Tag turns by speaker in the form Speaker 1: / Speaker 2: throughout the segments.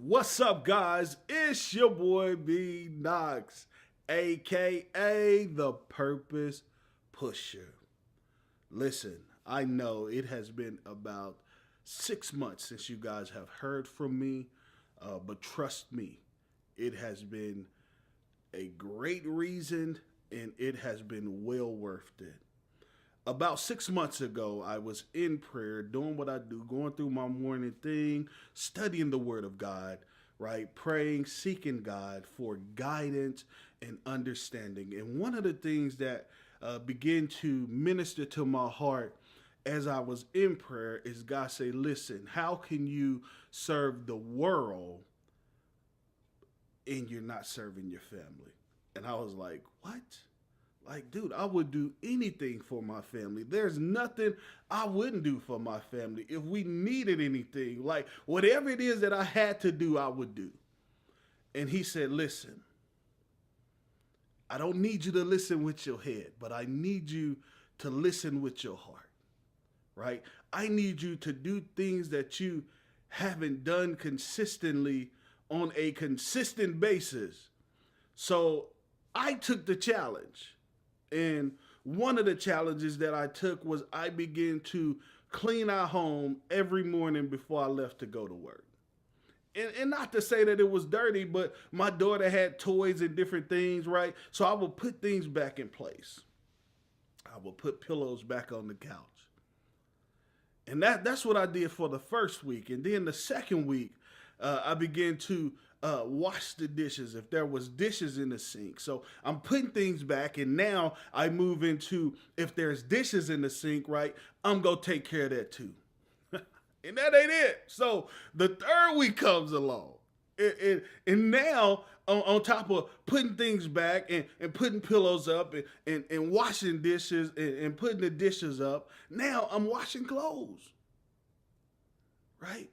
Speaker 1: What's up, guys? It's your boy B Knox, aka the Purpose Pusher. Listen, I know it has been about 6 months since you guys have heard from me, but trust me, it has been a great reason and it has been well worth it. About 6 months ago, I was in prayer, doing what I do, going through my morning thing, studying the Word of God, right? Praying, seeking God for guidance and understanding. And one of the things that began to minister to my heart as I was in prayer is God say, listen, how can you serve the world and you're not serving your family? And I was like, what? Like, dude, I would do anything for my family. There's nothing I wouldn't do for my family. If we needed anything, like whatever it is that I had to do, I would do. And he said, listen, I don't need you to listen with your head, but I need you to listen with your heart, right? I need you to do things that you haven't done consistently on a consistent basis. So I took the challenge. And one of the challenges that I took was I began to clean our home every morning before I left to go to work. And not to say that it was dirty, but my daughter had toys and different things, right? So I would put things back in place. I would put pillows back on the couch. And that's what I did for the first week. And then the second week, I began to wash the dishes if there was dishes in the sink. So I'm putting things back, and now I move into if there's dishes in the sink, right? I'm gonna take care of that too. And that ain't it. So the third week comes along. And now on top of putting things back and putting pillows up and washing dishes and putting the dishes up, now I'm washing clothes, right?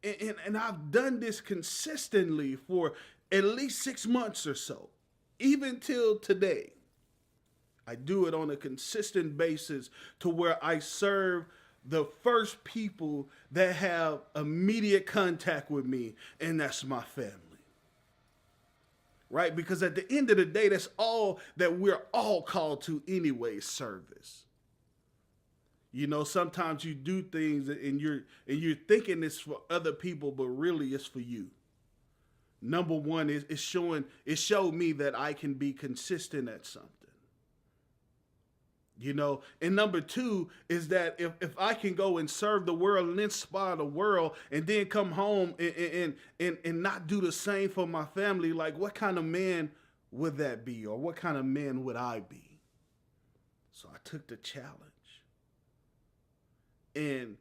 Speaker 1: And I've done this consistently for at least 6 months or so, even till today. I do it on a consistent basis to where I serve the first people that have immediate contact with me, and that's my family. Right? Because at the end of the day, that's all that we're all called to anyway, service. You know, sometimes you do things and you're thinking it's for other people, but really it's for you. Number one is it showed me that I can be consistent at something. You know, and number two is that if I can go and serve the world and inspire the world and then come home and not do the same for my family, like what kind of man would that be? Or what kind of man would I be? So I took the challenge. And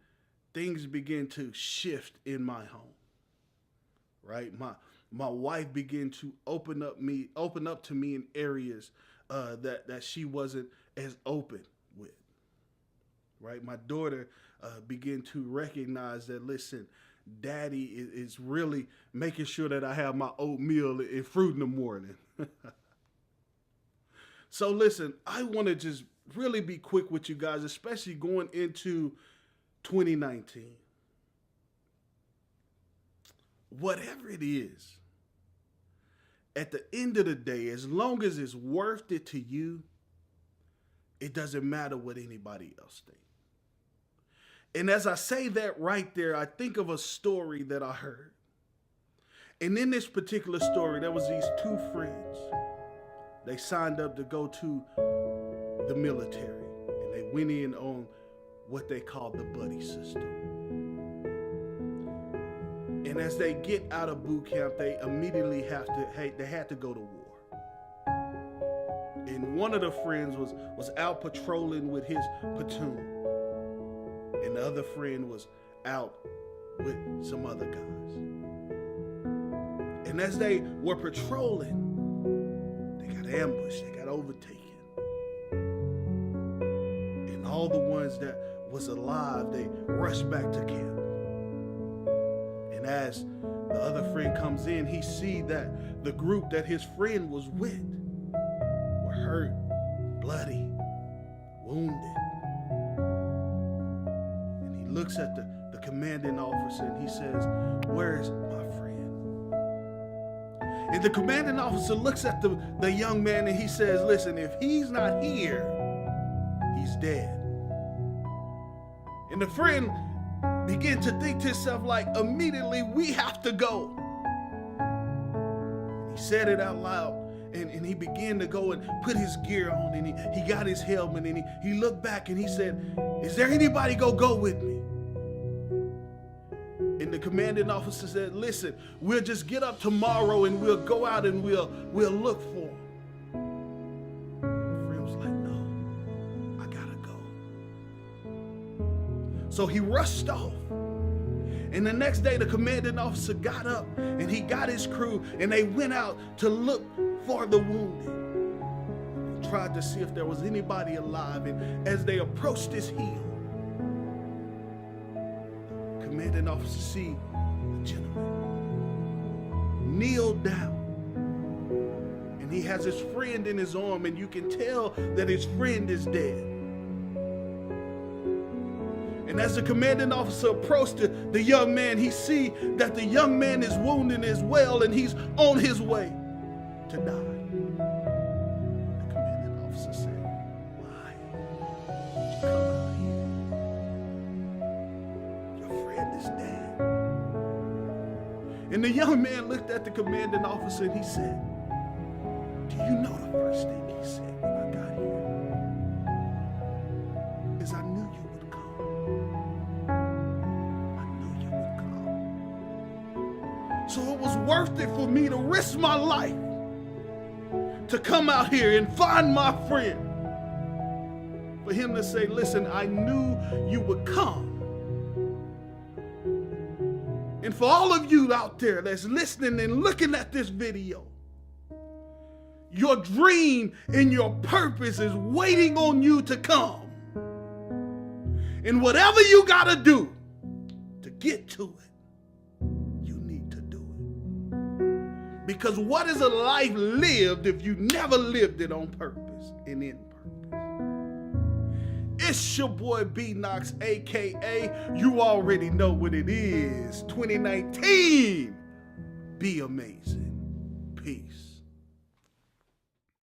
Speaker 1: things began to shift in my home. Right? My wife began to open up to me in areas that she wasn't as open with. Right? My daughter began to recognize that, listen, daddy is really making sure that I have my oatmeal and fruit in the morning. So listen, I want to just really be quick with you guys, especially going into 2019. Whatever it is, at the end of the day, as long as it's worth it to you, it doesn't matter what anybody else thinks. And as I say that right there, I think of a story that I heard. And in this particular story, there was these two friends. They signed up to go to the military, and they went in on what they call the buddy system. And as they get out of boot camp, they immediately had to go to war. And one of the friends was out patrolling with his platoon, and the other friend was out with some other guys. And as they were patrolling, they got ambushed, they got overtaken. And all the ones that was alive, they rushed back to camp. And as the other friend comes in, he see that the group that his friend was with were hurt, bloody, wounded. And he looks at the commanding officer and he says, "Where's my friend?" And the commanding officer looks at the young man and he says, listen, if he's not here, he's dead. And the friend began to think to himself, like, immediately, we have to go. He said it out loud. And he began to go and put his gear on, and he got his helmet, and he looked back and he said, is there anybody go with me? And the commanding officer said, listen, we'll just get up tomorrow and we'll go out and we'll look for him. The friend was like, no, I gotta go. So he rushed off. And the next day, the commanding officer got up and he got his crew and they went out to look for the wounded. They tried to see if there was anybody alive. And as they approached this hill, the commanding officer see the gentleman kneel down. And he has his friend in his arm, and you can tell that his friend is dead. And as the commanding officer approached the young man, he see that the young man is wounded as well, and he's on his way to die. The commanding officer said, why did you come out here? Your friend is dead. And the young man looked at the commanding officer and he said, do you know the first thing he said when I got here? Is I knew you would come. So it was worth it for me to risk my life to come out here and find my friend. For him to say, listen, I knew you would come. And for all of you out there that's listening and looking at this video, your dream and your purpose is waiting on you to come. And whatever you got to do to get to it, because what is a life lived if you never lived it on purpose and in purpose? It's your boy B-Knox, a.k.a. you already know what it is. 2019. Be amazing. Peace.